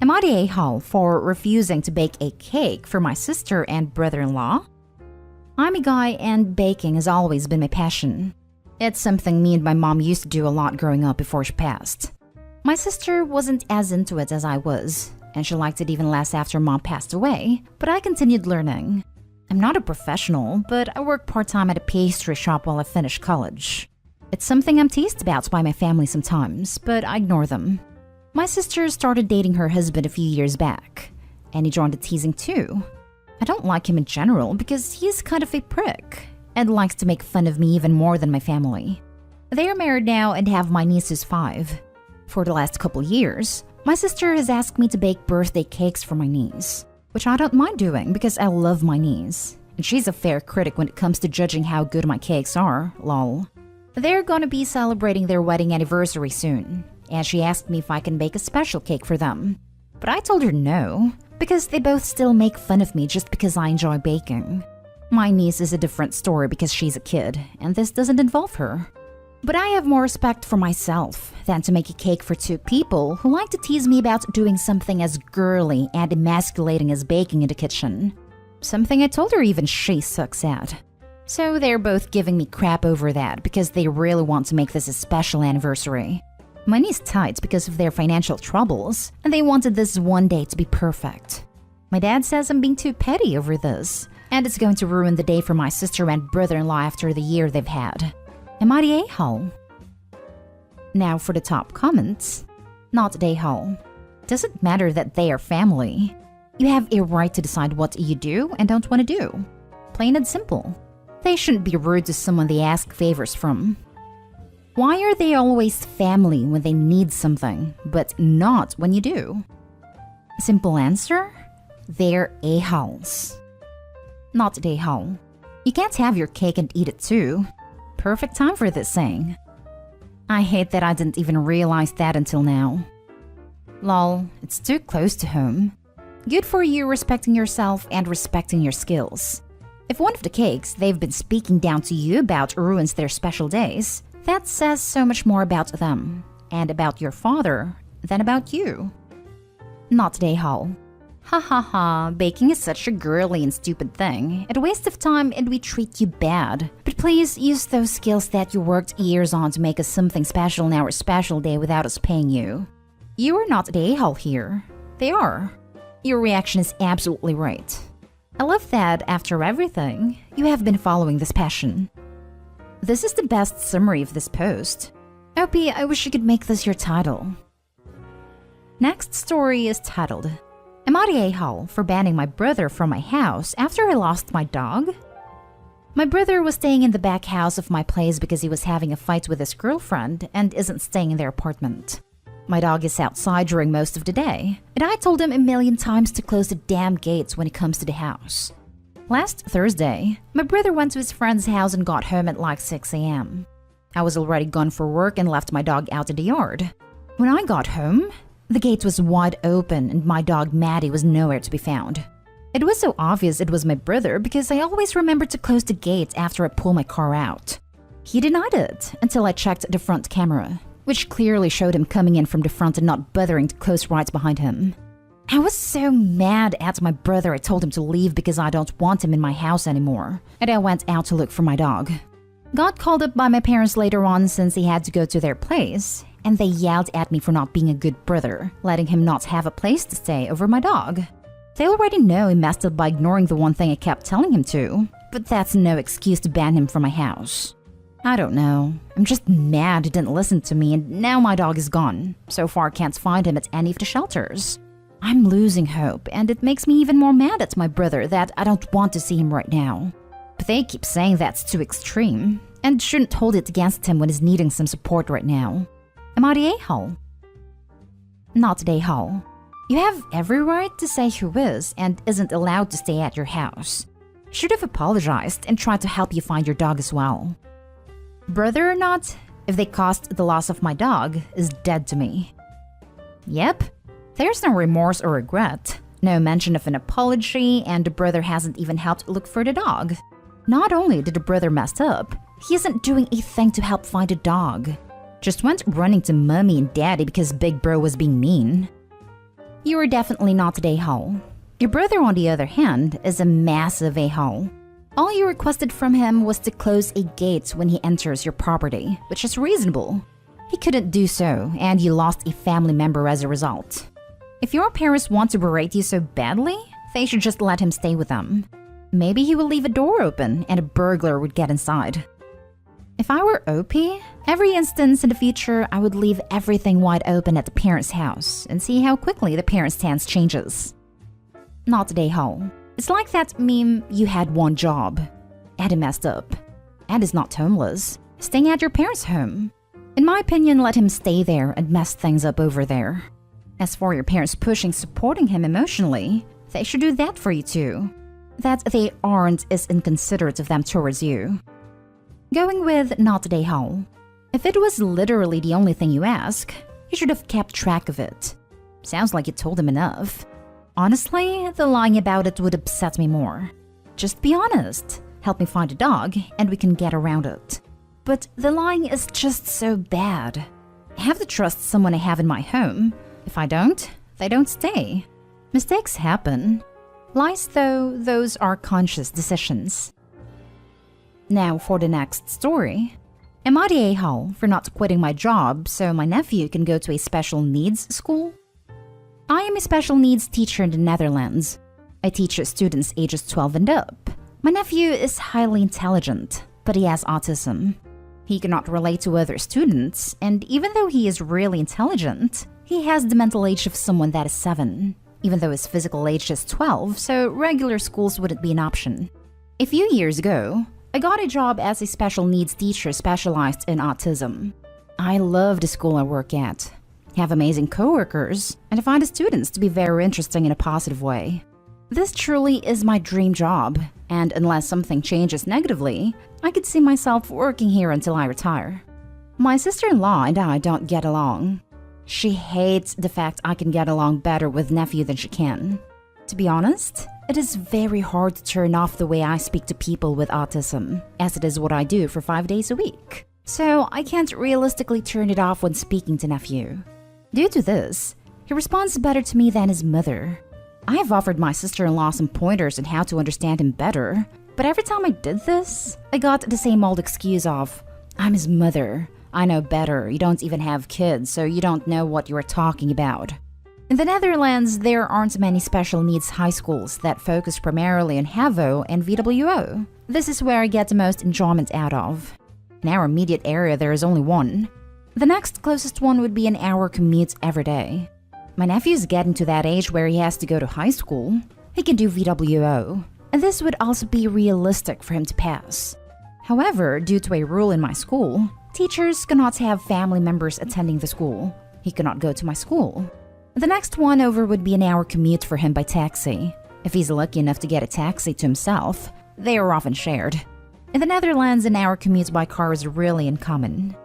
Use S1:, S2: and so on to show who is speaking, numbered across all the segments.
S1: Am I the a-hole for refusing to bake a cake for my sister and brother-in-law? I'm a guy and baking has always been my passion. It's something me and my mom used to do a lot growing up before she passed. My sister wasn't as into it as I was, and she liked it even less after mom passed away, but I continued learning. I'm not a professional, but I work part-time at a pastry shop while I finish college. It's something I'm teased about by my family sometimes, but I ignore them. My sister started dating her husband a few years back, and he joined the teasing too. I don't like him in general because he's kind of a prick and likes to make fun of me even more than my family. They are married now and have my niece who's 5. For the last couple years, my sister has asked me to bake birthday cakes for my niece, which I don't mind doing because I love my niece. And she's a fair critic when it comes to judging how good my cakes are, lol. They're gonna be celebrating their wedding anniversary soon, and she asked me if I can bake a special cake for them. But I told her no, because they both still make fun of me just because I enjoy baking. My niece is a different story because she's a kid, and this doesn't involve her. But I have more respect for myself than to make a cake for 2 people who like to tease me about doing something as girly and emasculating as baking in the kitchen. Something I told her even she sucks at. So they're both giving me crap over that because they really want to make this a special anniversary. My niece tight because of their financial troubles, and they wanted this one day to be perfect. My dad says I'm being too petty over this, and it's going to ruin the day for my sister and brother-in-law after the year they've had. Am I the a-hole? Now for the top comments. Not the a-hole. Doesn't matter that they are family. You have a right to decide what you do and don't want to do. Plain and simple. They shouldn't be rude to someone they ask favors from. Why are they always family when they need something, but not when you do? Simple answer? They're a-holes. Not the a-hole. You can't have your cake and eat it too. Perfect time for this saying. I hate that I didn't even realize that until now. Lol, it's too close to home. Good for you respecting yourself and respecting your skills. If one of the cakes they've been speaking down to you about ruins their special days, that says so much more about them and about your father than about you. Not the a-hole. Ha ha ha, baking is such a girly and stupid thing, a waste of time, and we treat you bad. But please use those skills that you worked years on to make us something special on our special day without us paying you. You are not the a-hole here. They are. Your reaction is absolutely right. I love that, after everything, you have been following this passion. This is the best summary of this post. OP, I wish you could make this your title. Next story is titled, Am I the a-hole for banning my brother from my house after I lost my dog? My brother was staying in the back house of my place because he was having a fight with his girlfriend and isn't staying in their apartment. My dog is outside during most of the day, and I told him a million times to close the damn gates when it comes to the house. Last Thursday, my brother went to his friend's house and got home at like 6 a.m. I was already gone for work and left my dog out in the yard. When I got home, the gate was wide open and my dog Maddie was nowhere to be found. It was so obvious it was my brother because I always remember to close the gate after I pull my car out. He denied it until I checked the front camera, which clearly showed him coming in from the front and not bothering to close right behind him. I was so mad at my brother I told him to leave because I don't want him in my house anymore, and I went out to look for my dog. Got called up by my parents later on since he had to go to their place, and they yelled at me for not being a good brother, letting him not have a place to stay over my dog. They already know he messed up by ignoring the one thing I kept telling him to, but that's no excuse to ban him from my house. I don't know. I'm just mad he didn't listen to me and now my dog is gone. So far can't find him at any of the shelters. I'm losing hope and it makes me even more mad at my brother that I don't want to see him right now. But they keep saying that's too extreme and shouldn't hold it against him when he's needing some support right now. Am I the a-hole? Not the a-hole. You have every right to say who is and isn't allowed to stay at your house. Should have apologized and tried to help you find your dog as well. Brother or not, if they caused the loss of my dog, is dead to me. Yep, there's no remorse or regret, no mention of an apology, and the brother hasn't even helped look for the dog. Not only did the brother mess up, he isn't doing a thing to help find a dog. Just went running to mommy and daddy because big bro was being mean. You are definitely not an a-hole. Your brother, on the other hand, is a massive a-hole. All you requested from him was to close a gate when he enters your property, which is reasonable. He couldn't do so, and you lost a family member as a result. If your parents want to berate you so badly, they should just let him stay with them. Maybe he will leave a door open and a burglar would get inside. If I were OP, every instance in the future I would leave everything wide open at the parents' house and see how quickly the parents' stance changes. Not an a-hole. It's like that meme, you had one job. Ed messed up. Ed is not homeless, staying at your parents' home. In my opinion, let him stay there and mess things up over there. As for your parents supporting him emotionally, they should do that for you too. That they aren't is inconsiderate of them towards you. Going with not an a-hole. If it was literally the only thing you ask, you should have kept track of it. Sounds like you told him enough. Honestly, the lying about it would upset me more. Just be honest. Help me find a dog and we can get around it. But the lying is just so bad. I have to trust someone I have in my home. If I don't, they don't stay. Mistakes happen. Lies, though, those are conscious decisions. Now for the next story. Am I the a-hole for not quitting my job so my nephew can go to a special needs school? I am a special needs teacher in the Netherlands. I teach students ages 12 and up. My nephew is highly intelligent, but he has autism. He cannot relate to other students, and even though he is really intelligent, he has the mental age of someone that is 7, even though his physical age is 12, so regular schools wouldn't be an option. A few years ago, I got a job as a special needs teacher specialized in autism. I love the school I work at, have amazing coworkers, and I find the students to be very interesting in a positive way. This truly is my dream job, and unless something changes negatively, I could see myself working here until I retire. My sister-in-law and I don't get along. She hates the fact I can get along better with nephew than she can. To be honest, it is very hard to turn off the way I speak to people with autism, as it is what I do for 5 days a week. So I can't realistically turn it off when speaking to nephew. Due to this, he responds better to me than his mother. I have offered my sister-in-law some pointers on how to understand him better, but every time I did this, I got the same old excuse of, I'm his mother, I know better, you don't even have kids, so you don't know what you are talking about. In the Netherlands, there aren't many special needs high schools that focus primarily on HAVO and VWO. This is where I get the most enjoyment out of. In our immediate area, there is only one. The next closest one would be an hour commute every day. My nephew is getting to that age where he has to go to high school. He can do VWO, and this would also be realistic for him to pass. However, due to a rule in my school, teachers cannot have family members attending the school. He cannot go to my school. The next one over would be an hour commute for him by taxi. If he's lucky enough to get a taxi to himself, they are often shared. In the Netherlands, an hour commute by car is really uncommon.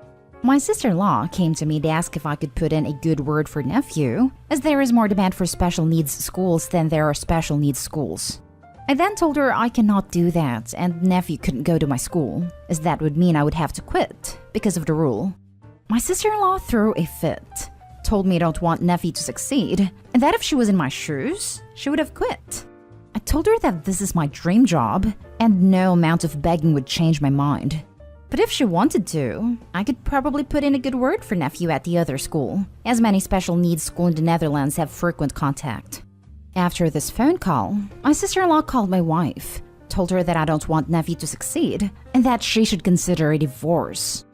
S1: My sister-in-law came to me to ask if I could put in a good word for nephew, as there is more demand for special needs schools than there are special needs schools. I then told her I cannot do that and nephew couldn't go to my school, as that would mean I would have to quit because of the rule. My sister-in-law threw a fit, told me I don't want nephew to succeed, and that if she was in my shoes, she would have quit. I told her that this is my dream job, and no amount of begging would change my mind. But if she wanted to, I could probably put in a good word for nephew at the other school, as many special needs schools in the Netherlands have frequent contact. After this phone call, my sister-in-law called my wife, told her that I don't want nephew to succeed, and that she should consider a divorce.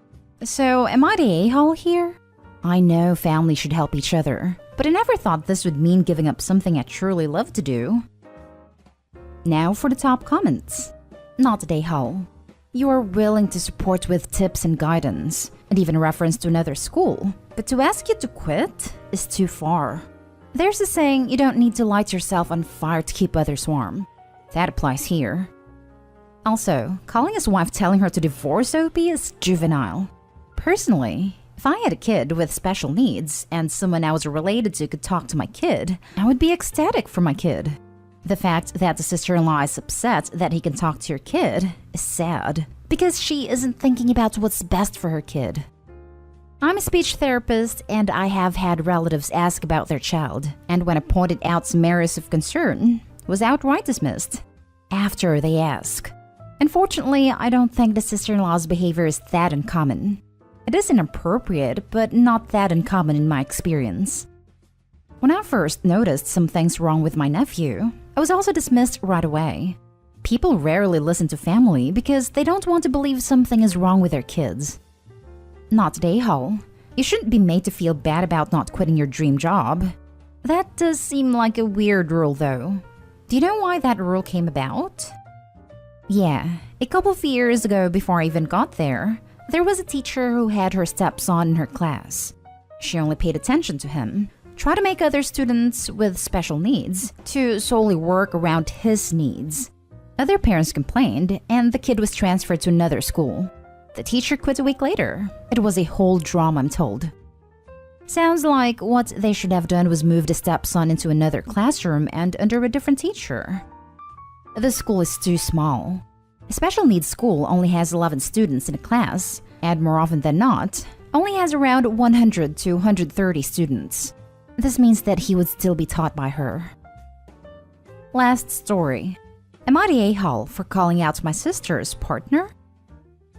S1: So, am I the a-hole here? I know family should help each other, but I never thought this would mean giving up something I truly love to do. Now for the top comments. Not the a-hole. You are willing to support with tips and guidance, and even reference to another school, but to ask you to quit is too far. There's a saying, you don't need to light yourself on fire to keep others warm. That applies here. Also, calling his wife telling her to divorce OP is juvenile. Personally, if I had a kid with special needs and someone I was related to could talk to my kid, I would be ecstatic for my kid. The fact that the sister-in-law is upset that he can talk to your kid is sad, because she isn't thinking about what's best for her kid. I'm a speech therapist and I have had relatives ask about their child, and when I pointed out some areas of concern, was outright dismissed after they ask. Unfortunately, I don't think the sister-in-law's behavior is that uncommon. It is inappropriate, but not that uncommon in my experience. When I first noticed some things wrong with my nephew, I was also dismissed right away. People rarely listen to family because they don't want to believe something is wrong with their kids. Not today, Hall. You shouldn't be made to feel bad about not quitting your dream job. That does seem like a weird rule, though. Do you know why that rule came about? Yeah, a couple of years ago before I even got there was a teacher who had her stepson in her class. She only paid attention to him, tried to make other students with special needs to solely work around his needs. Other parents complained, and the kid was transferred to another school. The teacher quit a week later. It was a whole drama, I'm told. Sounds like what they should have done was move the stepson into another classroom and under a different teacher. The school is too small. A special needs school only has 11 students in a class, and more often than not, only has around 100 to 130 students. This means that he would still be taught by her. Last story. Am I the a-hole for calling out my sister's partner?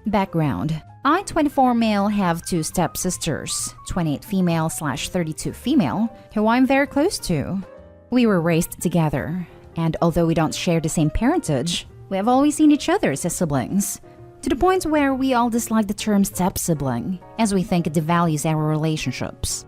S1: Background. I, 24 male, have two stepsisters, 28 female/32 female, who I'm very close to. We were raised together, and although we don't share the same parentage, we have always seen each other as siblings, to the point where we all dislike the term step-sibling, as we think it devalues our relationships.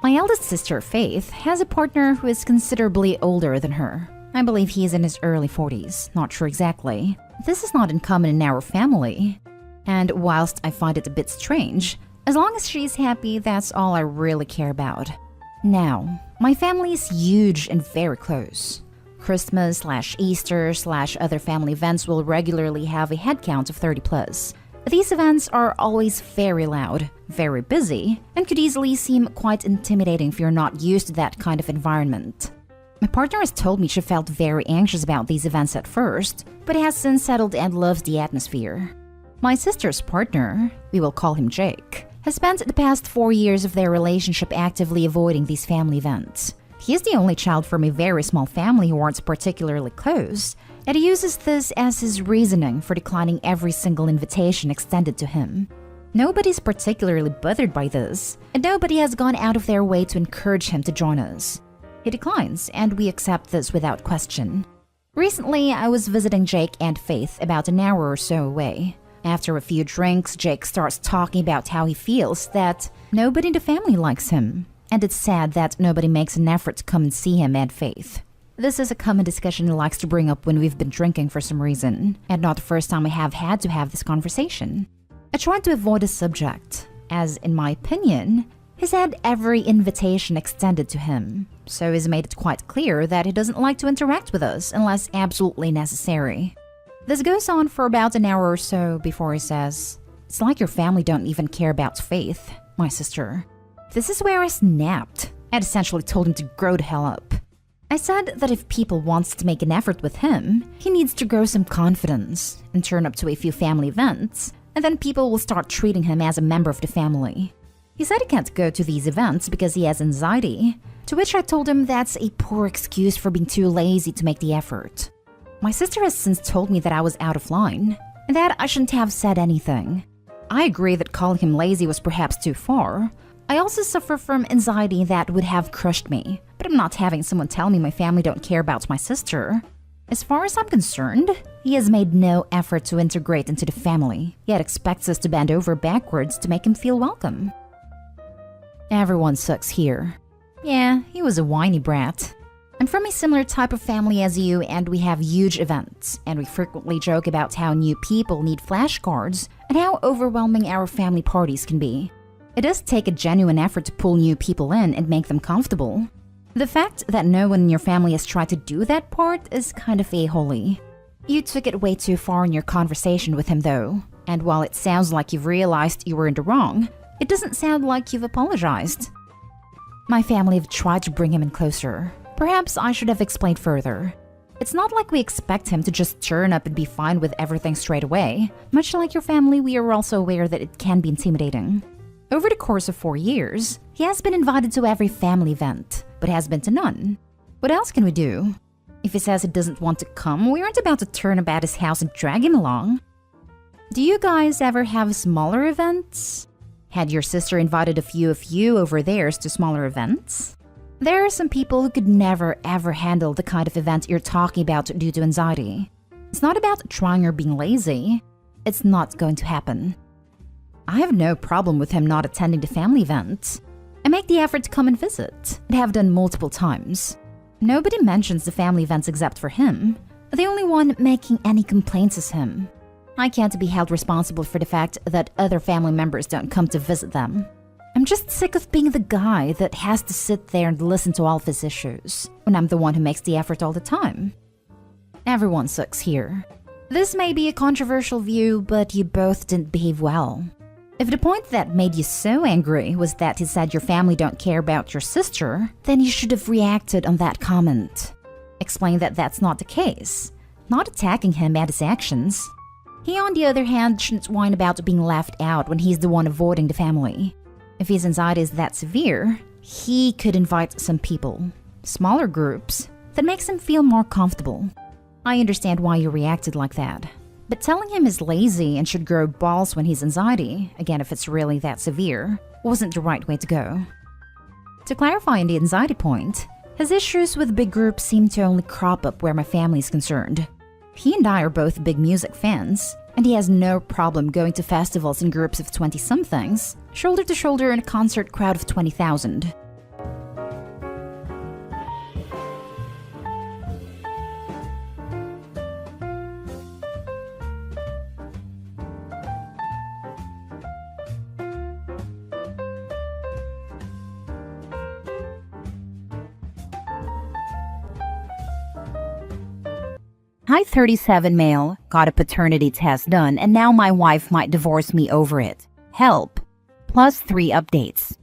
S1: My eldest sister, Faith, has a partner who is considerably older than her. I believe he is in his early 40s, not sure exactly. This is not uncommon in our family. And whilst I find it a bit strange, as long as she's happy, that's all I really care about. Now, my family is huge and very close. Christmas/Easter/other family events will regularly have a head count of 30 plus. These events are always very loud, very busy, and could easily seem quite intimidating if you're not used to that kind of environment. My partner has told me she felt very anxious about these events at first, but has since settled and loves the atmosphere. My sister's partner, we will call him Jake, has spent the past 4 years of their relationship actively avoiding these family events. He is the only child from a very small family who aren't particularly close, and he uses this as his reasoning for declining every single invitation extended to him. Nobody's particularly bothered by this, and nobody has gone out of their way to encourage him to join us. He declines, and we accept this without question. Recently, I was visiting Jake and Faith about an hour or so away. After a few drinks, Jake starts talking about how he feels that nobody in the family likes him, and it's sad that nobody makes an effort to come and see him and Faith. This is a common discussion he likes to bring up when we've been drinking for some reason, and not the first time I have had to have this conversation. I tried to avoid the subject, as in my opinion, he's had every invitation extended to him, so he's made it quite clear that he doesn't like to interact with us unless absolutely necessary. This goes on for about an hour or so before he says, "It's like your family don't even care about Faith, my sister." This is where I snapped and essentially told him to grow the hell up. I said that if people wants to make an effort with him, he needs to grow some confidence and turn up to a few family events, and then people will start treating him as a member of the family. He said he can't go to these events because he has anxiety, to which I told him that's a poor excuse for being too lazy to make the effort. My sister has since told me that I was out of line, and that I shouldn't have said anything. I agree that calling him lazy was perhaps too far. I also suffer from anxiety that would have crushed me, but I'm not having someone tell me my family don't care about my sister. As far as I'm concerned, he has made no effort to integrate into the family, yet expects us to bend over backwards to make him feel welcome. Everyone sucks here. Yeah, he was a whiny brat. I'm from a similar type of family as you, and we have huge events, and we frequently joke about how new people need flashcards and how overwhelming our family parties can be. It does take a genuine effort to pull new people in and make them comfortable. The fact that no one in your family has tried to do that part is kind of a-holy. You took it way too far in your conversation with him though, and while it sounds like you've realized you were in the wrong, it doesn't sound like you've apologized. My family have tried to bring him in closer. Perhaps I should have explained further. It's not like we expect him to just turn up and be fine with everything straight away. Much like your family, we are also aware that it can be intimidating. Over the course of 4 years, he has been invited to every family event, but has been to none. What else can we do? If he says he doesn't want to come, we aren't about to turn up at his house and drag him along. Do you guys ever have smaller events? Had your sister invited a few of you over theirs to smaller events? There are some people who could never ever handle the kind of event you're talking about due to anxiety. It's not about trying or being lazy. It's not going to happen. I have no problem with him not attending the family event. I make the effort to come and visit, and have done multiple times. Nobody mentions the family events except for him. The only one making any complaints is him. I can't be held responsible for the fact that other family members don't come to visit them. I'm just sick of being the guy that has to sit there and listen to all of his issues, when I'm the one who makes the effort all the time. Everyone sucks here. This may be a controversial view, but you both didn't behave well. If the point that made you so angry was that he said your family don't care about your sister, then you should have reacted on that comment. Explain that that's not the case, not attacking him at his actions. He, on the other hand, shouldn't whine about being left out when he's the one avoiding the family. If his anxiety is that severe, he could invite some people, smaller groups, that makes him feel more comfortable. I understand why you reacted like that. But telling him he's lazy and should grow balls when he's anxiety, again if it's really that severe, wasn't the right way to go. To clarify on the anxiety point, his issues with big groups seem to only crop up where my family is concerned. He and I are both big music fans, and he has no problem going to festivals in groups of 20-somethings, shoulder to shoulder in a concert crowd of 20,000.
S2: Hi 37 male, got a paternity test done and now my wife might divorce me over it. Help. Plus 3 updates.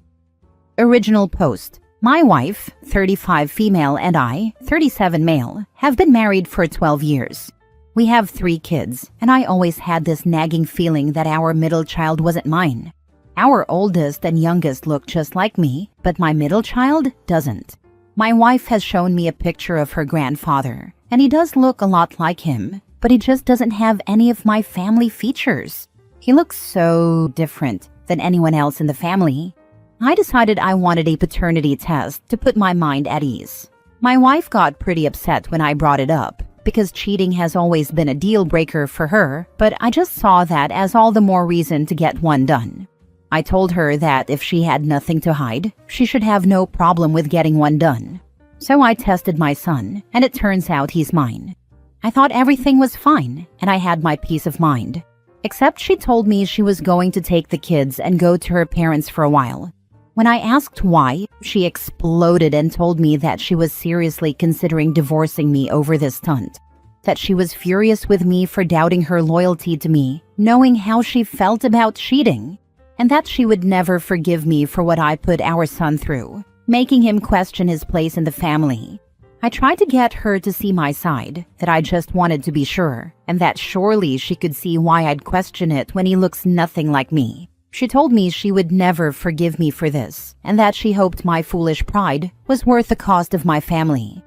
S2: Original post. My wife, 35 female, and I, 37 male, have been married for 12 years. We have 3 kids, and I always had this nagging feeling that our middle child wasn't mine. Our oldest and youngest look just like me, but my middle child doesn't. My wife has shown me a picture of her grandfather, and he does look a lot like him, but he just doesn't have any of my family features. He looks so different than anyone else in the family. I decided I wanted a paternity test to put my mind at ease. My wife got pretty upset when I brought it up, because cheating has always been a deal breaker for her, but I just saw that as all the more reason to get one done. I told her that if she had nothing to hide, she should have no problem with getting one done. So I tested my son, and it turns out he's mine. I thought everything was fine, and I had my peace of mind. Except she told me she was going to take the kids and go to her parents for a while. When I asked why, she exploded and told me that she was seriously considering divorcing me over this stunt. That she was furious with me for doubting her loyalty to me, knowing how she felt about cheating. And that she would never forgive me for what I put our son through, making him question his place in the family. I tried to get her to see my side, that I just wanted to be sure, and that surely she could see why I'd question it when he looks nothing like me. She told me she would never forgive me for this, and that she hoped my foolish pride was worth the cost of my family.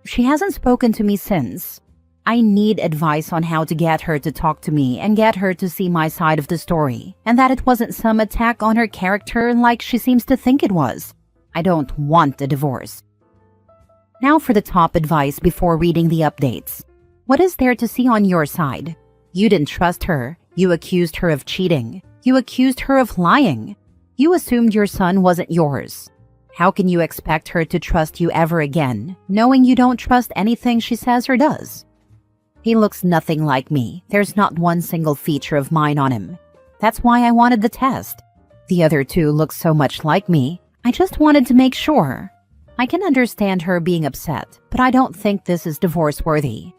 S2: She hasn't spoken to me since. I need advice on how to get her to talk to me and get her to see my side of the story, and that it wasn't some attack on her character like she seems to think it was. I don't want a divorce. Now for the top advice before reading the updates. What is there to see on your side? You didn't trust her. You accused her of cheating. You accused her of lying. You assumed your son wasn't yours. How can you expect her to trust you ever again, knowing you don't trust anything she says or does? He looks nothing like me. There's not one single feature of mine on him. That's why I wanted the test. The other 2 look so much like me. I just wanted to make sure. I can understand her being upset, but I don't think this is divorce-worthy.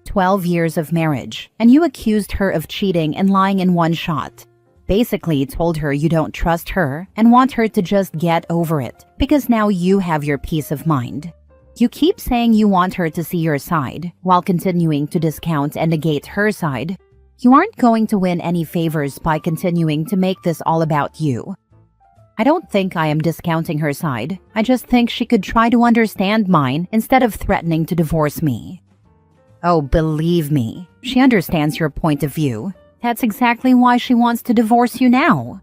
S2: 12 years of marriage, and you accused her of cheating and lying in one shot. Basically told her you don't trust her and want her to just get over it, because now you have your peace of mind. You keep saying you want her to see your side, while continuing to discount and negate her side. You aren't going to win any favors by continuing to make this all about you. I don't think I am discounting her side. I just think she could try to understand mine instead of threatening to divorce me. Oh, believe me, she understands your point of view. That's exactly why she wants to divorce you now.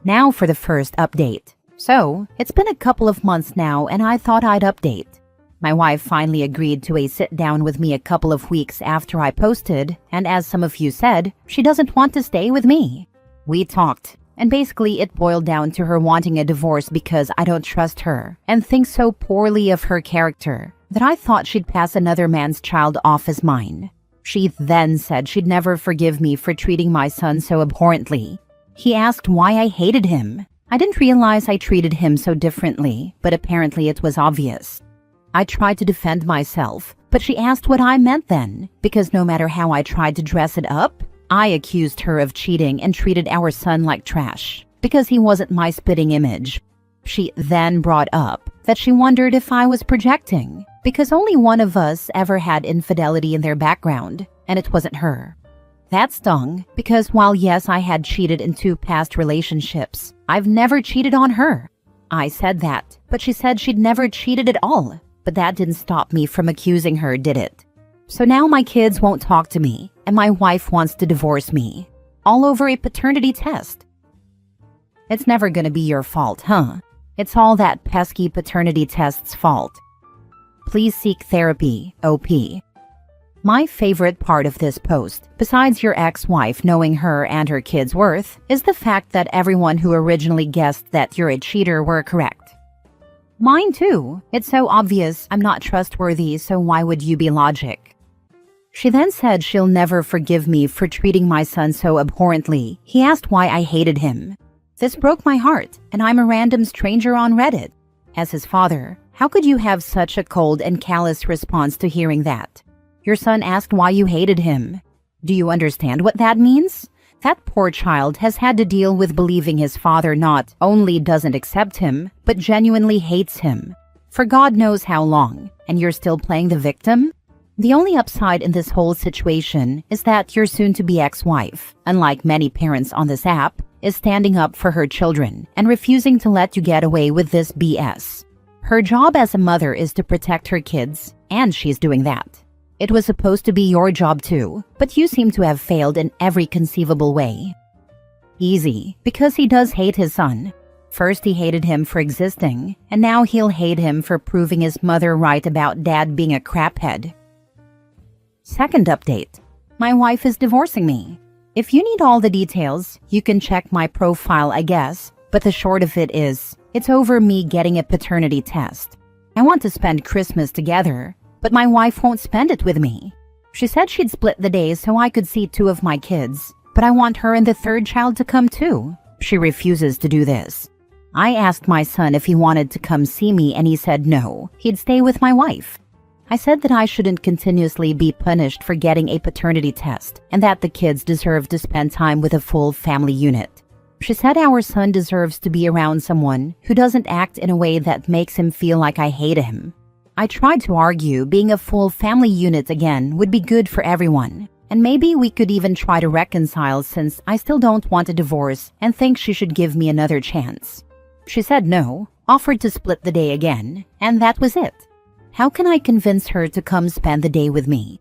S2: Now for the first update. So, it's been a couple of months now and I thought I'd update. My wife finally agreed to a sit-down with me a couple of weeks after I posted, and as some of you said, she doesn't want to stay with me. We talked, and basically it boiled down to her wanting a divorce because I don't trust her and think so poorly of her character that I thought she'd pass another man's child off as mine. She then said she'd never forgive me for treating my son so abhorrently. He asked why I hated him. I didn't realize I treated him so differently, but apparently it was obvious. I tried to defend myself, but she asked what I meant then, because no matter how I tried to dress it up, I accused her of cheating and treated our son like trash, because he wasn't my spitting image. She then brought up that she wondered if I was projecting, because only one of us ever had infidelity in their background, and it wasn't her. That stung, because while yes, I had cheated in 2 past relationships, I've never cheated on her. I said that, but she said she'd never cheated at all. But that didn't stop me from accusing her, did it? So now my kids won't talk to me, and my wife wants to divorce me. All over a paternity test. It's never gonna be your fault, huh? It's all that pesky paternity test's fault. Please seek therapy, OP. My favorite part of this post, besides your ex-wife knowing her and her kids' worth, is the fact that everyone who originally guessed that you're a cheater were correct. Mine too. It's so obvious I'm not trustworthy, so why would you be logic? She then said she'll never forgive me for treating my son so abhorrently. He asked why I hated him. This broke my heart, and I'm a random stranger on Reddit. As his father, how could you have such a cold and callous response to hearing that? Your son asked why you hated him. Do you understand what that means? That poor child has had to deal with believing his father not only doesn't accept him, but genuinely hates him. For God knows how long, and you're still playing the victim? The only upside in this whole situation is that your soon-to-be ex-wife, unlike many parents on this app, is standing up for her children and refusing to let you get away with this BS. Her job as a mother is to protect her kids, and she's doing that. It was supposed to be your job too, but you seem to have failed in every conceivable way. Easy, because he does hate his son. First he hated him for existing, and now he'll hate him for proving his mother right about dad being a craphead. Second update. My wife is divorcing me. If you need all the details, you can check my profile, I guess, but the short of it is, it's over me getting a paternity test. I want to spend Christmas together, but my wife won't spend it with me. She said she'd split the days so I could see 2 of my kids, but I want her and the 3rd child to come too. She refuses to do this. I asked my son if he wanted to come see me and he said no, he'd stay with my wife. I said that I shouldn't continuously be punished for getting a paternity test and that the kids deserve to spend time with a full family unit. She said our son deserves to be around someone who doesn't act in a way that makes him feel like I hate him. I tried to argue being a full family unit again would be good for everyone, and maybe we could even try to reconcile since I still don't want a divorce and think she should give me another chance. She said no, offered to split the day again, and that was it. How can I convince her to come spend the day with me?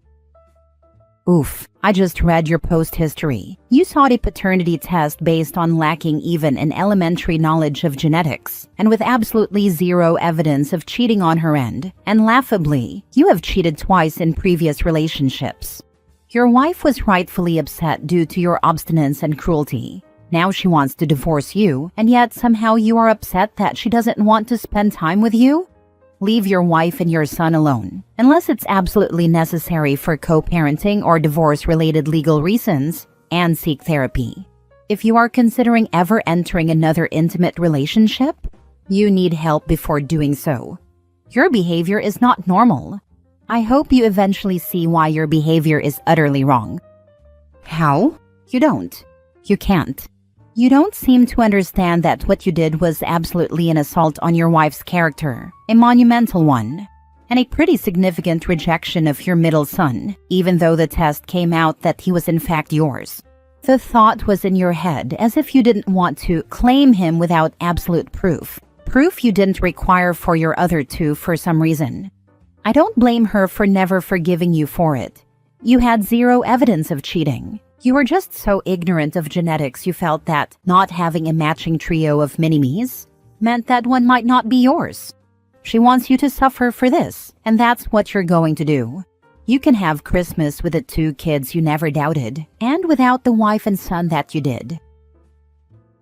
S2: Oof, I just read your post history. You sought a paternity test based on lacking even an elementary knowledge of genetics, and with absolutely zero evidence of cheating on her end, and laughably, you have cheated twice in previous relationships. Your wife was rightfully upset due to your obstinance and cruelty. Now she wants to divorce you, and yet somehow you are upset that she doesn't want to spend time with you? Leave your wife and your son alone, unless it's absolutely necessary for co-parenting or divorce-related legal reasons, and seek therapy. If you are considering ever entering another intimate relationship, you need help before doing so. Your behavior is not normal. I hope you eventually see why your behavior is utterly wrong. How? You don't. You can't. You don't seem to understand that what you did was absolutely an assault on your wife's character, a monumental one, and a pretty significant rejection of your middle son, even though the test came out that he was in fact yours. The thought was in your head as if you didn't want to claim him without absolute proof. Proof you didn't require for your other two for some reason. I don't blame her for never forgiving you for it. You had zero evidence of cheating. You were just so ignorant of genetics you felt that not having a matching trio of mini-me's meant that one might not be yours. She wants you to suffer for this, and that's what you're going to do. You can have Christmas with the 2 kids you never doubted, and without the wife and son that you did.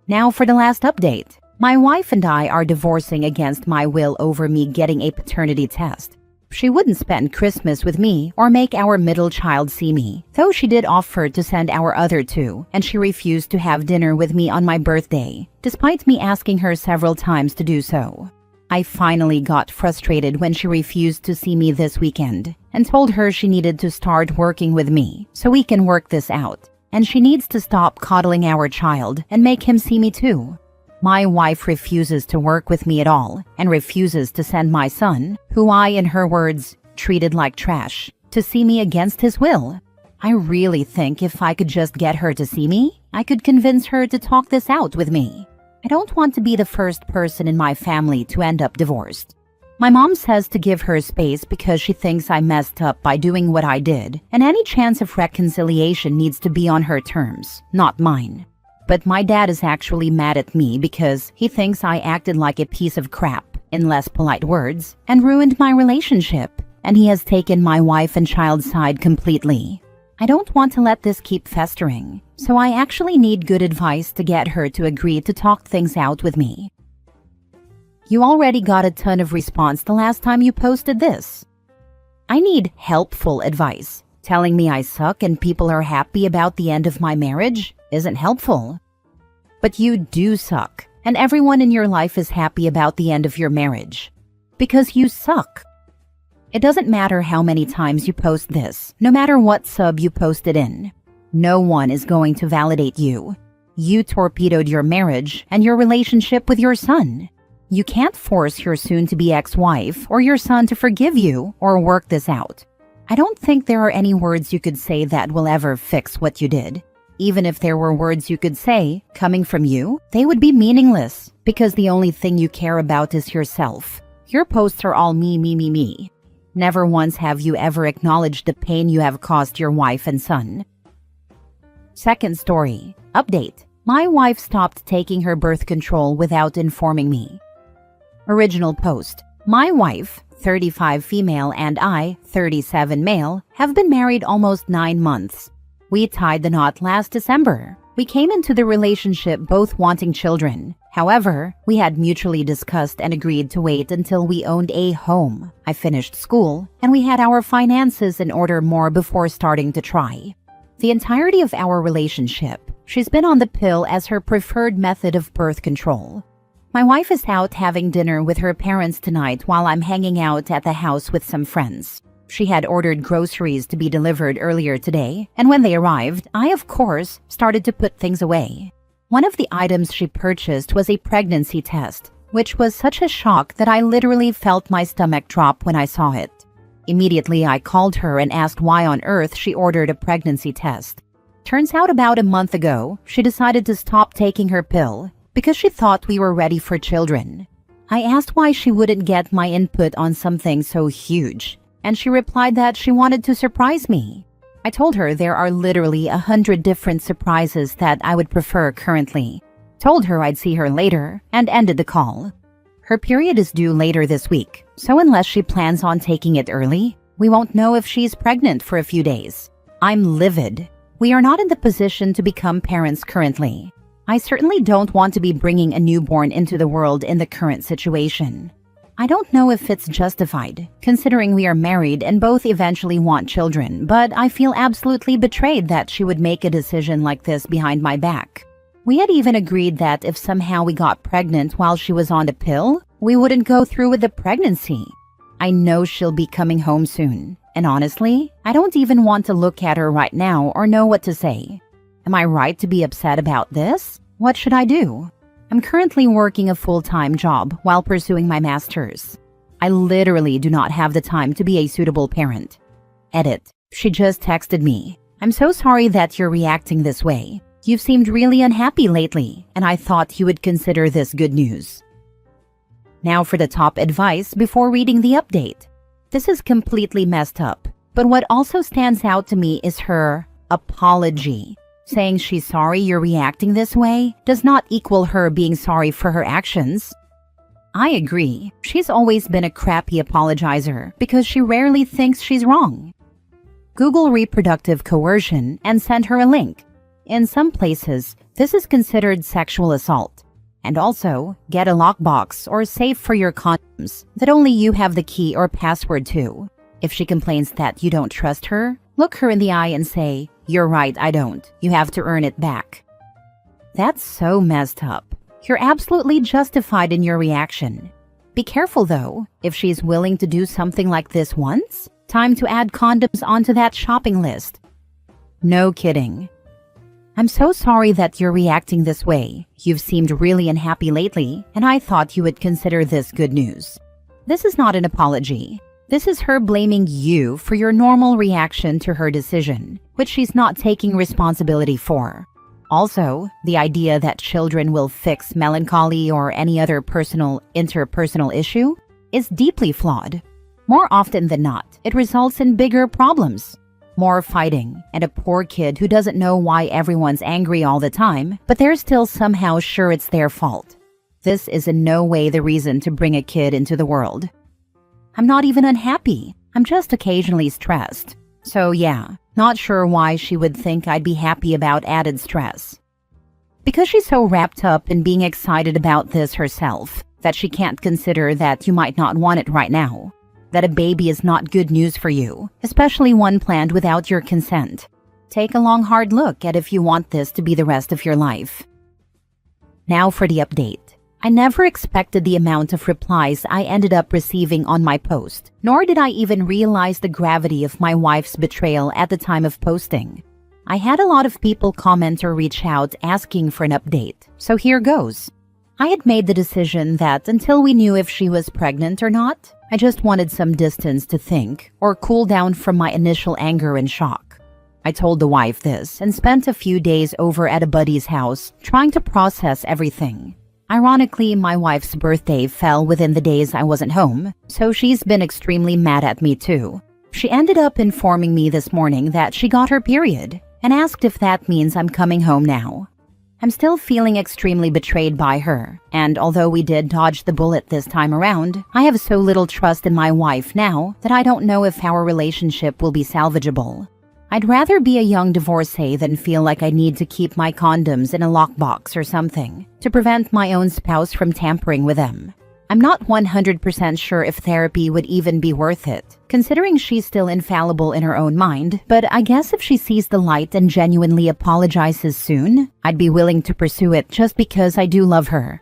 S2: Now for the last update. My wife and I are divorcing against my will over me getting a paternity test. She wouldn't spend Christmas with me or make our middle child see me, though she did offer to send our other 2, and she refused to have dinner with me on my birthday, despite me asking her several times to do so. I finally got frustrated when she refused to see me this weekend and told her she needed to start working with me so we can work this out, and she needs to stop coddling our child and make him see me too. My wife refuses to work with me at all and refuses to send my son, who I, in her words, treated like trash, to see me against his will. I really think if I could just get her to see me, I could convince her to talk this out with me. I don't want to be the first person in my family to end up divorced. My mom says to give her space because she thinks I messed up by doing what I did, and any chance of reconciliation needs to be on her terms, not mine. But my dad is actually mad at me because he thinks I acted like a piece of crap, in less polite words, and ruined my relationship, and he has taken my wife and child's side completely. I don't want to let this keep festering, so I actually need good advice to get her to agree to talk things out with me. You already got a ton of response the last time you posted this. I need helpful advice. Telling me I suck and people are happy about the end of my marriage isn't helpful. But you do suck, and everyone in your life is happy about the end of your marriage. Because you suck. It doesn't matter how many times you post this, no matter what sub you post it in. No one is going to validate you. You torpedoed your marriage and your relationship with your son. You can't force your soon-to-be ex-wife or your son to forgive you or work this out. I don't think there are any words you could say that will ever fix what you did. Even if there were words you could say, coming from you, they would be meaningless because the only thing you care about is yourself. Your posts are all me, me, me, me. Never once have you ever acknowledged the pain you have caused your wife and son. Second story. Update. My wife stopped taking her birth control without informing me. Original post. My wife, 35 female, and I, 37 male, have been married almost 9 months. We tied the knot last December. We came into the relationship both wanting children. However, we had mutually discussed and agreed to wait until we owned a home. I finished school, and we had our finances in order more before starting to try. The entirety of our relationship, she's been on the pill as her preferred method of birth control. My wife is out having dinner with her parents tonight while I'm hanging out at the house with some friends. She had ordered groceries to be delivered earlier today, and when they arrived, I, of course, started to put things away. One of the items she purchased was a pregnancy test, which was such a shock that I literally felt my stomach drop when I saw it. Immediately, I called her and asked why on earth she ordered a pregnancy test. Turns out about a month ago, she decided to stop taking her pill because she thought we were ready for children. I asked why she wouldn't get my input on something so huge, and she replied that she wanted to surprise me. I told her there are literally 100 different surprises that I would prefer currently. Told her I'd see her later, and ended the call. Her period is due later this week, so unless she plans on taking it early, we won't know if she's pregnant for a few days. I'm livid. We are not in the position to become parents currently. I certainly don't want to be bringing a newborn into the world in the current situation. I don't know if it's justified, considering we are married and both eventually want children, but I feel absolutely betrayed that she would make a decision like this behind my back. We had even agreed that if somehow we got pregnant while she was on the pill, we wouldn't go through with the pregnancy. I know she'll be coming home soon, and honestly, I don't even want to look at her right now or know what to say. Am I right to be upset about this? What should I do? I'm currently working a full-time job while pursuing my master's. I literally do not have the time to be a suitable parent. Edit. She just texted me. I'm so sorry that you're reacting this way. You've seemed really unhappy lately, and I thought you would consider this good news. Now for the top advice before reading the update. This is completely messed up, but what also stands out to me is her apology. Saying she's sorry you're reacting this way does not equal her being sorry for her actions. I agree, she's always been a crappy apologizer because she rarely thinks she's wrong. Google reproductive coercion and send her a link. In some places, this is considered sexual assault. And also, get a lockbox or safe for your condoms that only you have the key or password to. If she complains that you don't trust her, look her in the eye and say, "You're right, I don't. You have to earn it back." That's so messed up. You're absolutely justified in your reaction. Be careful though, if she's willing to do something like this once, time to add condoms onto that shopping list. No kidding. I'm so sorry that you're reacting this way. You've seemed really unhappy lately, and I thought you would consider this good news. This is not an apology. This is her blaming you for your normal reaction to her decision, which she's not taking responsibility for. Also, the idea that children will fix melancholy or any other interpersonal issue is deeply flawed. More often than not, it results in bigger problems. More fighting, and a poor kid who doesn't know why everyone's angry all the time, but they're still somehow sure it's their fault. This is in no way the reason to bring a kid into the world. I'm not even unhappy. I'm just occasionally stressed. So yeah, not sure why she would think I'd be happy about added stress. Because she's so wrapped up in being excited about this herself, that she can't consider that you might not want it right now. That a baby is not good news for you, especially one planned without your consent. Take a long hard look at if you want this to be the rest of your life. Now for the update. I never expected the amount of replies I ended up receiving on my post, nor did I even realize the gravity of my wife's betrayal at the time of posting. I had a lot of people comment or reach out asking for an update, so here goes. I had made the decision that until we knew if she was pregnant or not, I just wanted some distance to think or cool down from my initial anger and shock. I told the wife this and spent a few days over at a buddy's house trying to process everything. Ironically, my wife's birthday fell within the days I wasn't home, so she's been extremely mad at me too. She ended up informing me this morning that she got her period and asked if that means I'm coming home now. I'm still feeling extremely betrayed by her, and although we did dodge the bullet this time around, I have so little trust in my wife now that I don't know if our relationship will be salvageable. I'd rather be a young divorcee than feel like I need to keep my condoms in a lockbox or something to prevent my own spouse from tampering with them. I'm not 100% sure if therapy would even be worth it, considering she's still infallible in her own mind, but I guess if she sees the light and genuinely apologizes soon, I'd be willing to pursue it just because I do love her.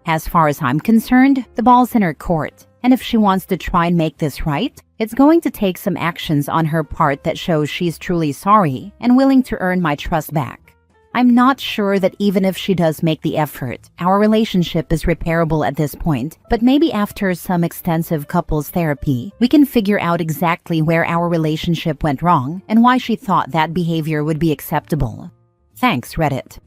S2: As far as I'm concerned, the ball's in her court, and if she wants to try and make this right, it's going to take some actions on her part that shows she's truly sorry and willing to earn my trust back. I'm not sure that even if she does make the effort, our relationship is repairable at this point, but maybe after some extensive couples therapy, we can figure out exactly where our relationship went wrong and why she thought that behavior would be acceptable. Thanks, Reddit.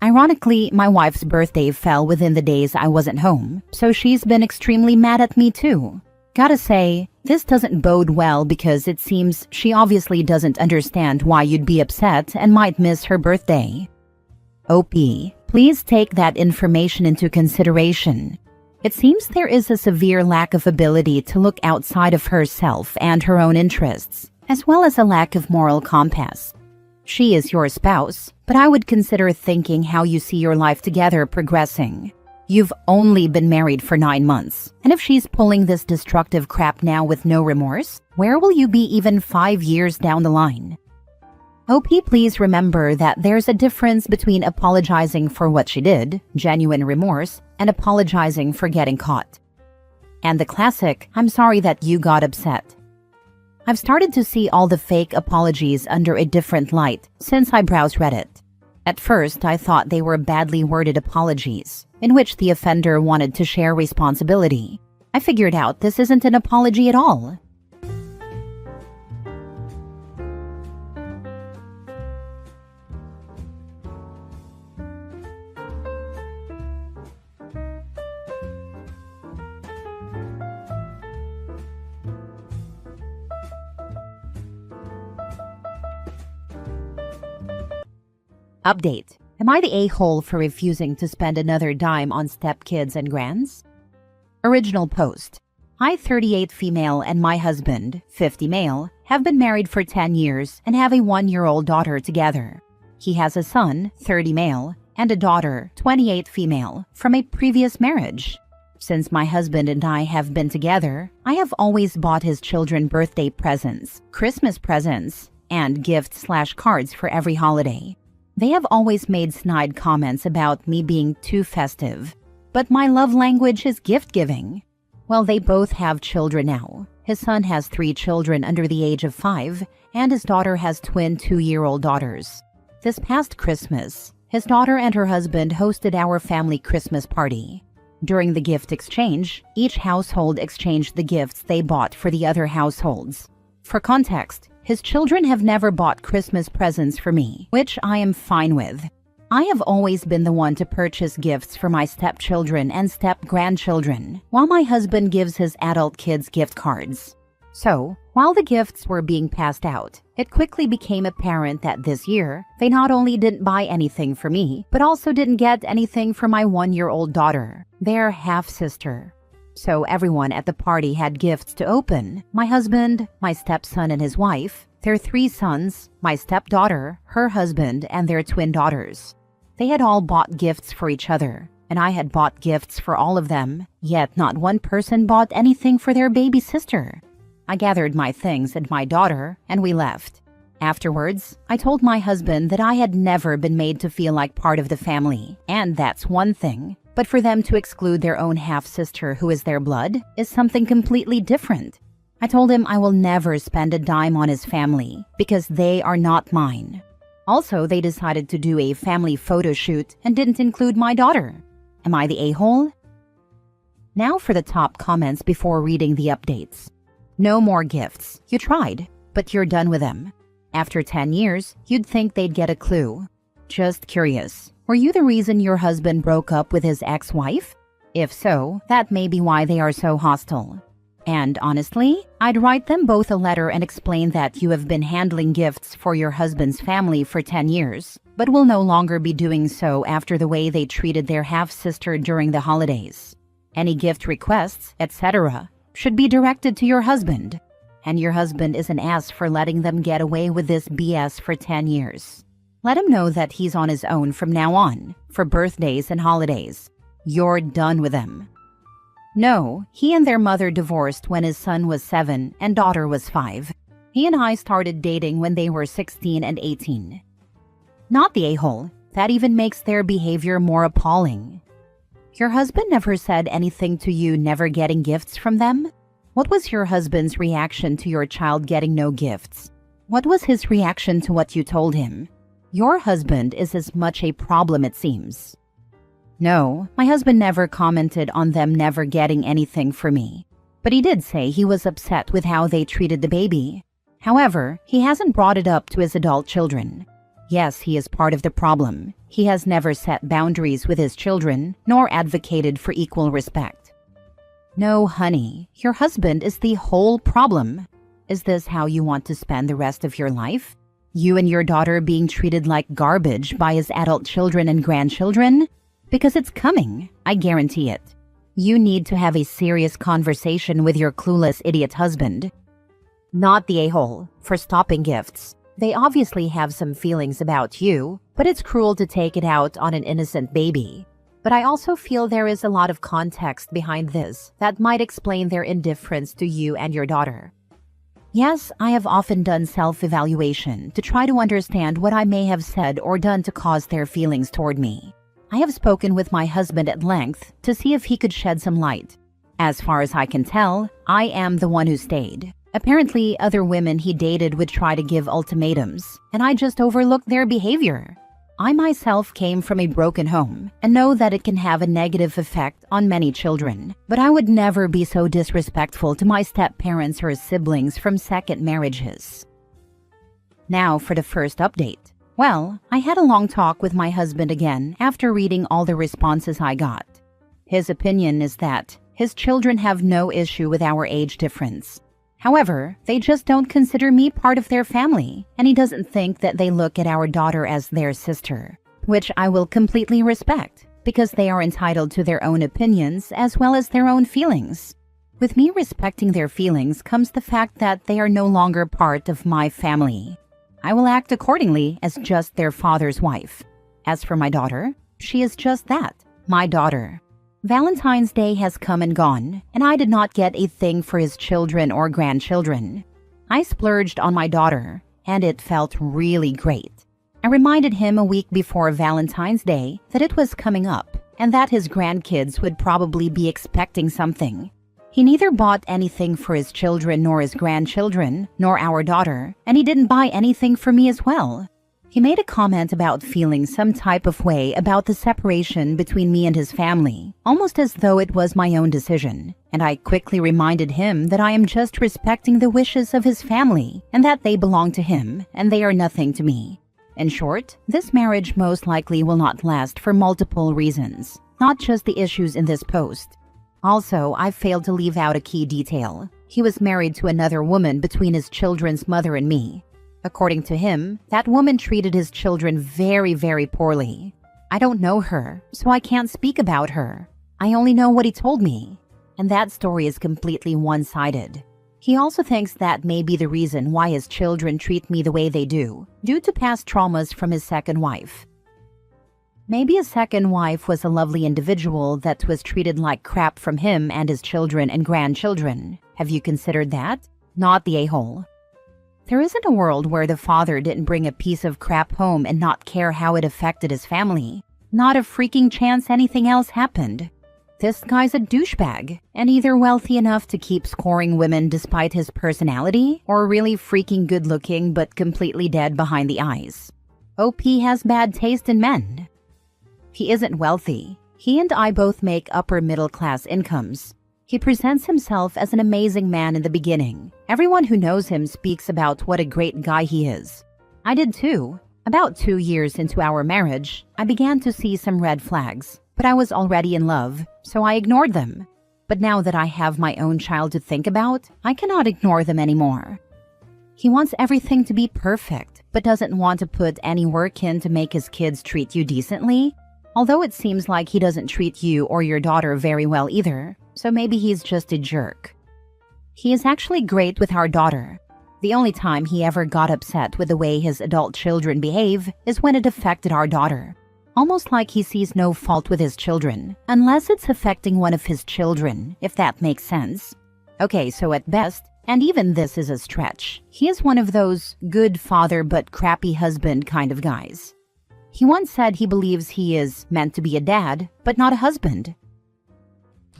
S2: Ironically, my wife's birthday fell within the days I wasn't home, so she's been extremely mad at me too. Gotta say, this doesn't bode well because it seems she obviously doesn't understand why you'd be upset and might miss her birthday. OP, please take that information into consideration. It seems there is a severe lack of ability to look outside of herself and her own interests, as well as a lack of moral compass. She is your spouse, but I would consider thinking how you see your life together progressing. You've only been married for 9 months, and if she's pulling this destructive crap now with no remorse, where will you be even 5 years down the line? OP, please remember that there's a difference between apologizing for what she did, genuine remorse, and apologizing for getting caught. And the classic, "I'm sorry that you got upset." I've started to see all the fake apologies under a different light since I browsed Reddit. At first, I thought they were badly worded apologies, in which the offender wanted to share responsibility. I figured out this isn't an apology at all. Update. Am I the a-hole for refusing to spend another dime on stepkids and grands? Original post. I, 38 female, and my husband, 50 male, have been married for 10 years and have a 1-year-old daughter together. He has a son, 30 male, and a daughter, 28 female, from a previous marriage. Since my husband and I have been together, I have always bought his children birthday presents, Christmas presents, and gifts/cards for every holiday. They have always made snide comments about me being too festive. But my love language is gift-giving. Well, they both have children now. His son has 3 children under the age of 5, and his daughter has twin 2-year-old daughters. This past Christmas, his daughter and her husband hosted our family Christmas party. During the gift exchange, each household exchanged the gifts they bought for the other households. For context, his children have never bought Christmas presents for me, which I am fine with. I have always been the one to purchase gifts for my stepchildren and step-grandchildren, while my husband gives his adult kids gift cards. So, while the gifts were being passed out, it quickly became apparent that this year, they not only didn't buy anything for me, but also didn't get anything for my 1-year-old daughter, their half-sister. So everyone at the party had gifts to open. My husband, my stepson and his wife, their 3 sons, my stepdaughter, her husband, and their twin daughters. They had all bought gifts for each other, and I had bought gifts for all of them, yet not one person bought anything for their baby sister. I gathered my things and my daughter, and we left. Afterwards, I told my husband that I had never been made to feel like part of the family, and that's one thing. But for them to exclude their own half-sister who is their blood is something completely different. I told him I will never spend a dime on his family because they are not mine. Also, they decided to do a family photo shoot and didn't include my daughter. Am I the a-hole? Now for the top comments before reading the updates. No more gifts. You tried, but you're done with them. After 10 years, you'd think they'd get a clue. Just curious. Were you the reason your husband broke up with his ex-wife? If so, that may be why they are so hostile. And honestly, I'd write them both a letter and explain that you have been handling gifts for your husband's family for 10 years, but will no longer be doing so after the way they treated their half-sister during the holidays. Any gift requests, etc., should be directed to your husband. And your husband is an ass for letting them get away with this BS for 10 years. Let him know that he's on his own from now on, for birthdays and holidays. You're done with him. No, he and their mother divorced when his son was 7 and daughter was 5. He and I started dating when they were 16 and 18. Not the a-hole. That even makes their behavior more appalling. Your husband never said anything to you never getting gifts from them? What was your husband's reaction to your child getting no gifts? What was his reaction to what you told him? Your husband is as much a problem, it seems. No, my husband never commented on them never getting anything for me. But he did say he was upset with how they treated the baby. However, he hasn't brought it up to his adult children. Yes, he is part of the problem. He has never set boundaries with his children, nor advocated for equal respect. No, honey, your husband is the whole problem. Is this how you want to spend the rest of your life? You and your daughter being treated like garbage by his adult children and grandchildren? Because it's coming, I guarantee it. You need to have a serious conversation with your clueless idiot husband. Not the a-hole for stopping gifts. They obviously have some feelings about you, but it's cruel to take it out on an innocent baby. But I also feel there is a lot of context behind this that might explain their indifference to you and your daughter. Yes, I have often done self-evaluation to try to understand what I may have said or done to cause their feelings toward me. I have spoken with my husband at length to see if he could shed some light. As far as I can tell, I am the one who stayed. Apparently, other women he dated would try to give ultimatums, and I just overlooked their behavior. I myself came from a broken home and know that it can have a negative effect on many children, but I would never be so disrespectful to my step-parents or siblings from second marriages. Now for the first update. Well, I had a long talk with my husband again after reading all the responses I got. His opinion is that his children have no issue with our age difference. However, they just don't consider me part of their family, and he doesn't think that they look at our daughter as their sister, which I will completely respect, because they are entitled to their own opinions as well as their own feelings. With me respecting their feelings comes the fact that they are no longer part of my family. I will act accordingly as just their father's wife. As for my daughter, she is just that, my daughter. Valentine's Day has come and gone, and I did not get a thing for his children or grandchildren. I splurged on my daughter, and it felt really great. I reminded him a week before Valentine's Day that it was coming up, and that his grandkids would probably be expecting something. He neither bought anything for his children nor his grandchildren, nor our daughter, and he didn't buy anything for me as well. He made a comment about feeling some type of way about the separation between me and his family, almost as though it was my own decision, and I quickly reminded him that I am just respecting the wishes of his family, and that they belong to him, and they are nothing to me. In short, this marriage most likely will not last for multiple reasons, not just the issues in this post. Also, I failed to leave out a key detail. He was married to another woman between his children's mother and me. According to him, that woman treated his children very, very poorly. I don't know her, so I can't speak about her. I only know what he told me, and that story is completely one-sided. He also thinks that may be the reason why his children treat me the way they do, due to past traumas from his second wife. Maybe his second wife was a lovely individual that was treated like crap from him and his children and grandchildren. Have you considered that? Not the a-hole. There isn't a world where the father didn't bring a piece of crap home and not care how it affected his family. Not a freaking chance anything else happened. This guy's a douchebag, and either wealthy enough to keep scoring women despite his personality, or really freaking good-looking but completely dead behind the eyes. OP has bad taste in men. He isn't wealthy. He and I both make upper middle-class incomes. He presents himself as an amazing man in the beginning. Everyone who knows him speaks about what a great guy he is. I did too. About 2 years into our marriage, I began to see some red flags, but I was already in love, so I ignored them. But now that I have my own child to think about, I cannot ignore them anymore. He wants everything to be perfect, but doesn't want to put any work in to make his kids treat you decently. Although it seems like he doesn't treat you or your daughter very well either, so maybe he's just a jerk. He is actually great with our daughter. The only time he ever got upset with the way his adult children behave is when it affected our daughter. Almost like he sees no fault with his children, unless it's affecting one of his children, if that makes sense. Okay, so at best, and even this is a stretch, he is one of those good father but crappy husband kind of guys. He once said he believes he is meant to be a dad, but not a husband.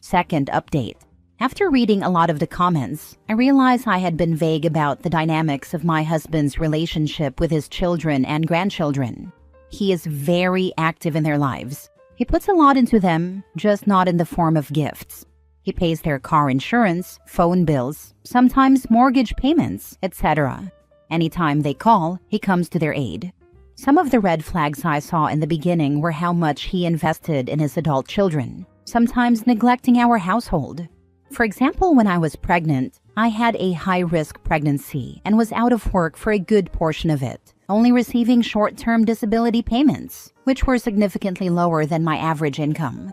S2: Second update. After reading a lot of the comments, I realized I had been vague about the dynamics of my husband's relationship with his children and grandchildren. He is very active in their lives. He puts a lot into them, just not in the form of gifts. He pays their car insurance, phone bills, sometimes mortgage payments, etc. Anytime they call, he comes to their aid. Some of the red flags I saw in the beginning were how much he invested in his adult children, sometimes neglecting our household. For example, when I was pregnant, I had a high-risk pregnancy and was out of work for a good portion of it, only receiving short-term disability payments, which were significantly lower than my average income.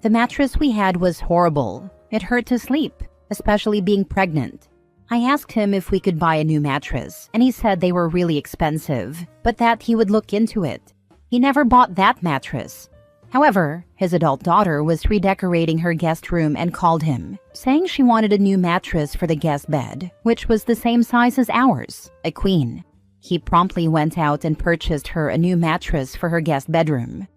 S2: The mattress we had was horrible. It hurt to sleep, especially being pregnant. I asked him if we could buy a new mattress, and he said they were really expensive, but that he would look into it. He never bought that mattress. However, his adult daughter was redecorating her guest room and called him, saying she wanted a new mattress for the guest bed, which was the same size as ours, a queen. He promptly went out and purchased her a new mattress for her guest bedroom.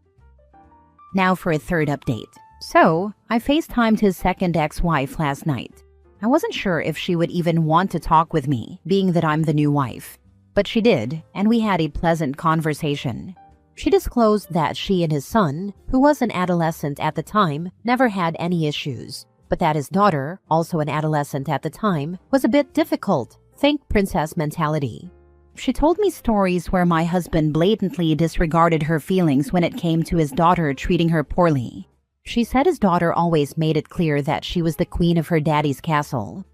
S2: Now for a third update. So, I FaceTimed his second ex-wife last night. I wasn't sure if she would even want to talk with me, being that I'm the new wife. But she did, and we had a pleasant conversation. She disclosed that she and his son, who was an adolescent at the time, never had any issues, but that his daughter, also an adolescent at the time, was a bit difficult. Think princess mentality. She told me stories where my husband blatantly disregarded her feelings when it came to his daughter treating her poorly. She said his daughter always made it clear that she was the queen of her daddy's castle.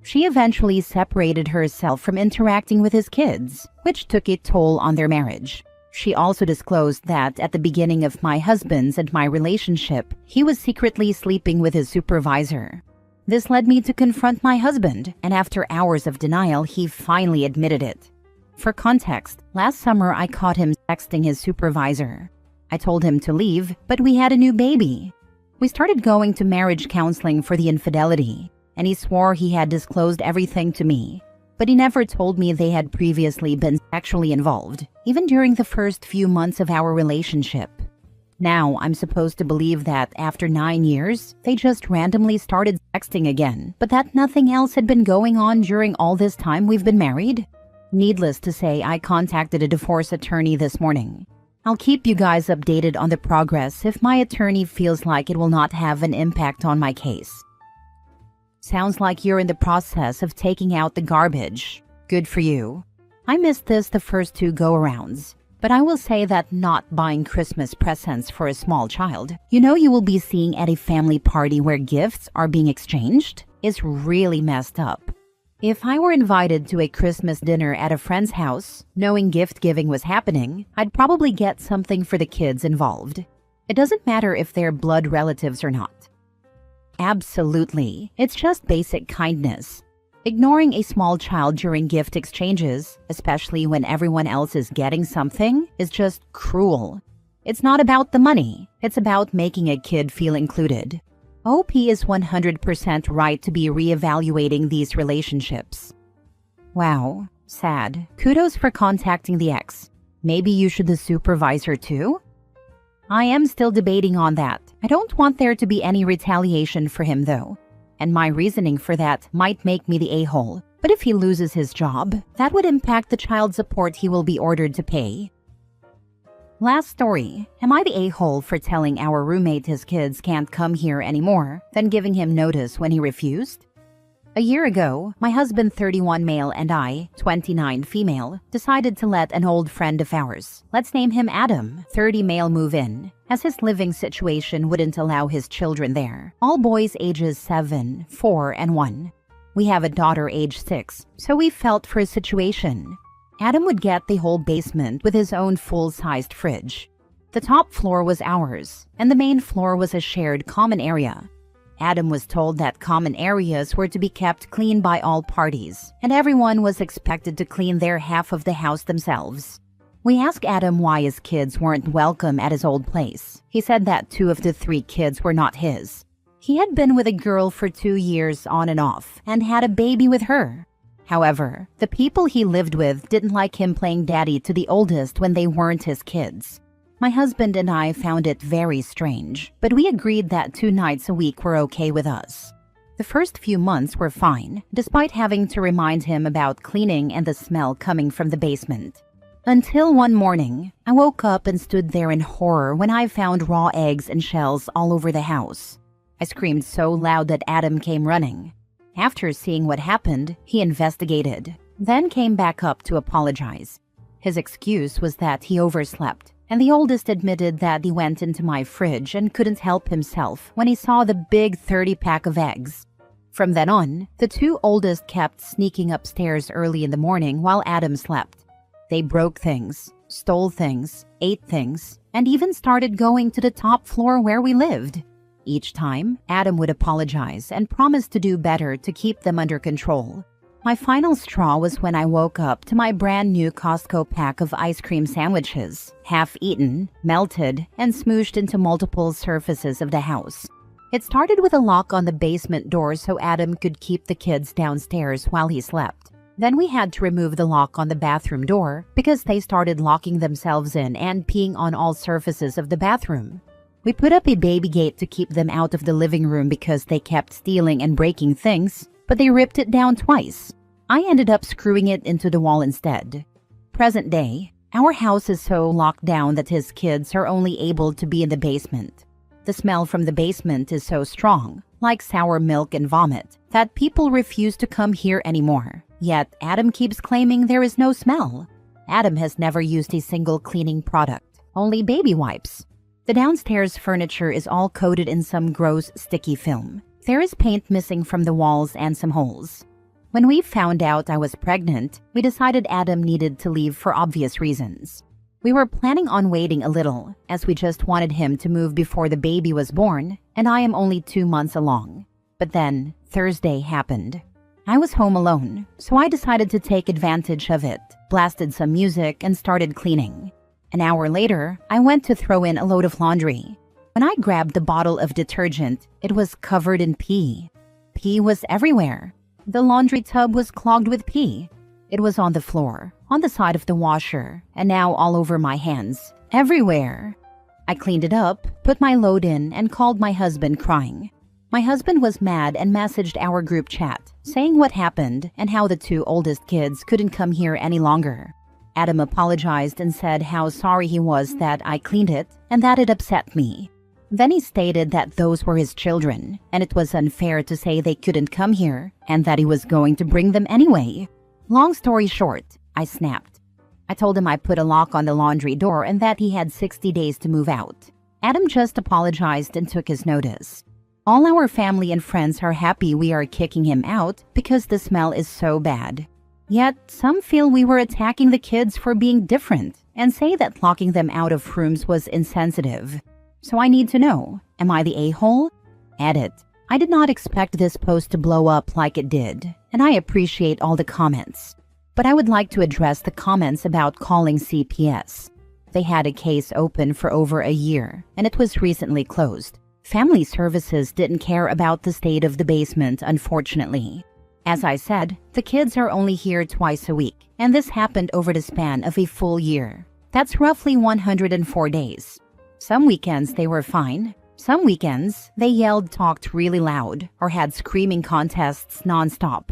S2: She eventually separated herself from interacting with his kids, which took a toll on their marriage. She also disclosed that at the beginning of my husband's and my relationship, he was secretly sleeping with his supervisor. This led me to confront my husband, and after hours of denial, he finally admitted it. For context, last summer I caught him texting his supervisor. I told him to leave, but we had a new baby. We started going to marriage counseling for the infidelity, and he swore he had disclosed everything to me. But he never told me they had previously been sexually involved, even during the first few months of our relationship. Now, I'm supposed to believe that after 9 years, they just randomly started texting again, but that nothing else had been going on during all this time we've been married? Needless to say, I contacted a divorce attorney this morning. I'll keep you guys updated on the progress if my attorney feels like it will not have an impact on my case. Sounds like you're in the process of taking out the garbage. Good for you. I missed this the first 2 go-arounds. But I will say that not buying Christmas presents for a small child, you will be seeing at a family party where gifts are being exchanged, is really messed up. If I were invited to a Christmas dinner at a friend's house, knowing gift giving was happening, I'd probably get something for the kids involved. It doesn't matter if they're blood relatives or not. Absolutely, it's just basic kindness. Ignoring a small child during gift exchanges, especially when everyone else is getting something, is just cruel. It's not about the money, it's about making a kid feel included. OP is 100% right to be reevaluating these relationships. Wow, sad. Kudos for contacting the ex. Maybe you should the supervisor too? I am still debating on that. I don't want there to be any retaliation for him though. And my reasoning for that might make me the a-hole. But if he loses his job, that would impact the child support he will be ordered to pay. Last story. Am I the a-hole for telling our roommate his kids can't come here anymore, then giving him notice when he refused? A year ago, my husband 31 male and I, 29 female, decided to let an old friend of ours, let's name him Adam, 30 male move in, as his living situation wouldn't allow his children there. All boys ages 7, 4, and 1. We have a daughter age 6, so we felt for his situation. Adam would get the whole basement with his own full-sized fridge. The top floor was ours, and the main floor was a shared common area. Adam was told that common areas were to be kept clean by all parties, and everyone was expected to clean their half of the house themselves. We asked Adam why his kids weren't welcome at his old place. He said that 2 of the 3 kids were not his. He had been with a girl for 2 years on and off, and had a baby with her. However, the people he lived with didn't like him playing daddy to the oldest when they weren't his kids. My husband and I found it very strange, but we agreed that 2 nights a week were okay with us. The first few months were fine, despite having to remind him about cleaning and the smell coming from the basement. Until one morning, I woke up and stood there in horror when I found raw eggs and shells all over the house. I screamed so loud that Adam came running. After seeing what happened, he investigated, then came back up to apologize. His excuse was that he overslept, and the oldest admitted that he went into my fridge and couldn't help himself when he saw the big 30-pack of eggs. From then on, the 2 oldest kept sneaking upstairs early in the morning while Adam slept. They broke things, stole things, ate things, and even started going to the top floor where we lived. Each time, Adam would apologize and promise to do better to keep them under control. My final straw was when I woke up to my brand new Costco pack of ice cream sandwiches, half eaten, melted, and smooshed into multiple surfaces of the house. It started with a lock on the basement door so Adam could keep the kids downstairs while he slept. Then we had to remove the lock on the bathroom door because they started locking themselves in and peeing on all surfaces of the bathroom. We put up a baby gate to keep them out of the living room because they kept stealing and breaking things, but they ripped it down twice. I ended up screwing it into the wall instead. Present day, our house is so locked down that his kids are only able to be in the basement. The smell from the basement is so strong, like sour milk and vomit, that people refuse to come here anymore. Yet Adam keeps claiming there is no smell. Adam has never used a single cleaning product, only baby wipes. The downstairs furniture is all coated in some gross sticky film. There is paint missing from the walls and some holes. When we found out I was pregnant, we decided Adam needed to leave for obvious reasons. We were planning on waiting a little, as we just wanted him to move before the baby was born, and I am only 2 months along. But then, Thursday happened. I was home alone, so I decided to take advantage of it, blasted some music, and started cleaning. An hour later, I went to throw in a load of laundry. When I grabbed the bottle of detergent, it was covered in pee. Pee was everywhere. The laundry tub was clogged with pee. It was on the floor, on the side of the washer, and now all over my hands, everywhere. I cleaned it up, put my load in, and called my husband crying. My husband was mad and messaged our group chat, saying what happened and how the 2 oldest kids couldn't come here any longer. Adam apologized and said how sorry he was that I cleaned it and that it upset me. Then he stated that those were his children, and it was unfair to say they couldn't come here, and that he was going to bring them anyway. Long story short, I snapped. I told him I put a lock on the laundry door and that he had 60 days to move out. Adam just apologized and took his notice. All our family and friends are happy we are kicking him out because the smell is so bad. Yet, some feel we were attacking the kids for being different and say that locking them out of rooms was insensitive. So I need to know, am I the a-hole? Edit. I did not expect this post to blow up like it did, and I appreciate all the comments. But I would like to address the comments about calling CPS. They had a case open for over a year, and it was recently closed. Family Services didn't care about the state of the basement, unfortunately. As I said, the kids are only here twice a week, and this happened over the span of a full year. That's roughly 104 days. Some weekends they were fine. Some weekends they yelled, talked really loud, or had screaming contests nonstop.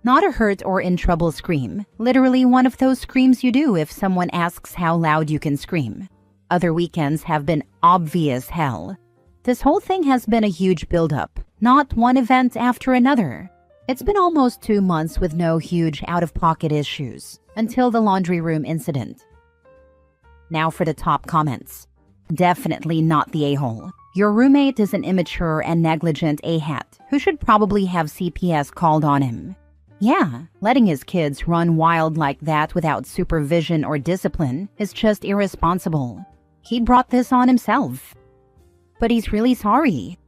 S2: Not a hurt or in trouble scream, literally one of those screams you do if someone asks how loud you can scream. Other weekends have been obvious hell. This whole thing has been a huge buildup, not one event after another. It's been almost 2 months with no huge out-of-pocket issues, until the laundry room incident. Now for the top comments. Definitely not the a-hole. Your roommate is an immature and negligent a-hat who should probably have CPS called on him. Yeah, letting his kids run wild like that without supervision or discipline is just irresponsible. He brought this on himself. But he's really sorry.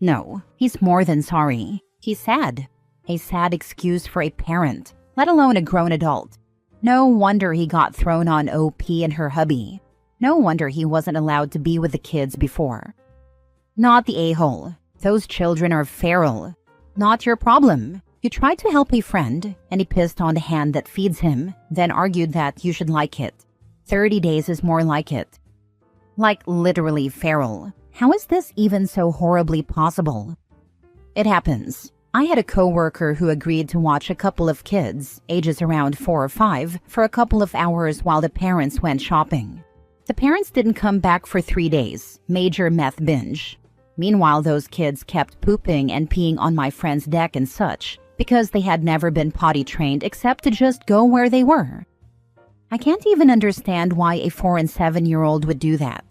S2: No, he's more than sorry. He's sad. A sad excuse for a parent, let alone a grown adult. No wonder he got thrown on OP and her hubby. No wonder he wasn't allowed to be with the kids before. Not the a-hole. Those children are feral. Not your problem. You tried to help a friend, and he pissed on the hand that feeds him, then argued that you should like it. 30 days is more like it. Like literally feral. How is this even so horribly possible? It happens. I had a coworker who agreed to watch a couple of kids, ages around 4 or 5, for a couple of hours while the parents went shopping. The parents didn't come back for 3 days. Major meth binge. Meanwhile, those kids kept pooping and peeing on my friend's deck and such, because they had never been potty trained except to just go where they were. I can't even understand why a 4 and 7-year-old would do that.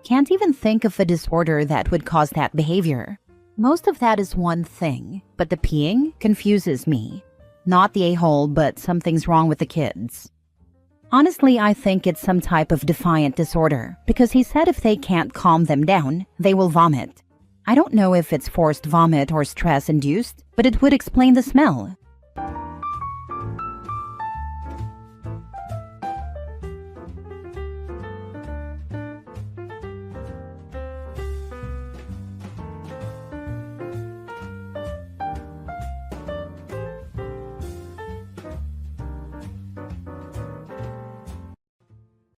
S2: Can't even think of a disorder that would cause that behavior. Most of that is one thing, but the peeing confuses me. Not the a-hole, but something's wrong with the kids. Honestly, I think it's some type of defiant disorder, because he said if they can't calm them down, they will vomit. I don't know if it's forced vomit or stress-induced, but it would explain the smell.